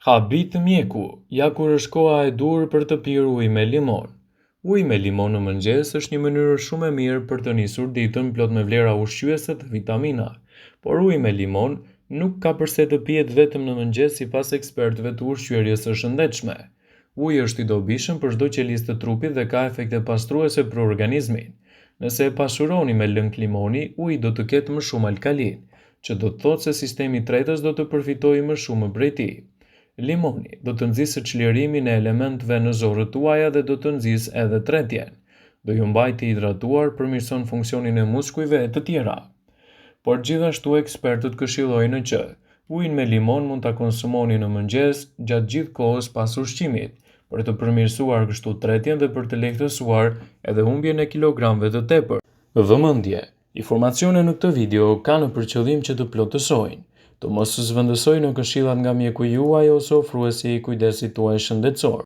Habit mjeku, ja kur është koha e dur për të pirë ujë me limon. Uji me limon në mëngjes është një mënyrë shumë e mirë për të nisur ditën plot me vlera ushqyese të vitamina, por uji me limon nuk ka përse të pihet vetëm në mëngjes sipas ekspertëve të ushqyerjes së shëndetshme. Uji është i dobishëm për çdo qelizë të trupit dhe ka efekte pastruese për organizmin. Nëse e pastëroni me lëng limoni, uji do të ketë më shumë alkalin, që do të thotë se sistemi i tretës do të përfitojë më shumë prej tij. Limoni do të nxjisë çlirimin e elementëve në zorët tuaja dhe do të nxjisë edhe tretjen. Do ju mbajë të hidratuar, përmirëson funksionin e muskujve e të tjera. Por gjithashtu ekspertët këshillojnë që ujin me limon mund ta konsumoni në mëngjes gjatë gjithë kohës pas ushqimit, për të përmirësuar kështu tretjen dhe për të lehtësuar edhe humbjen e kilogramëve të tepër. Vëmendje: informacionet në këtë video kanë për qëllim që të plotësojnë, të mos zhvendësojnë në këshillat nga mjeku juaj ose ofruesi i kujdesit tuaj shëndetësor.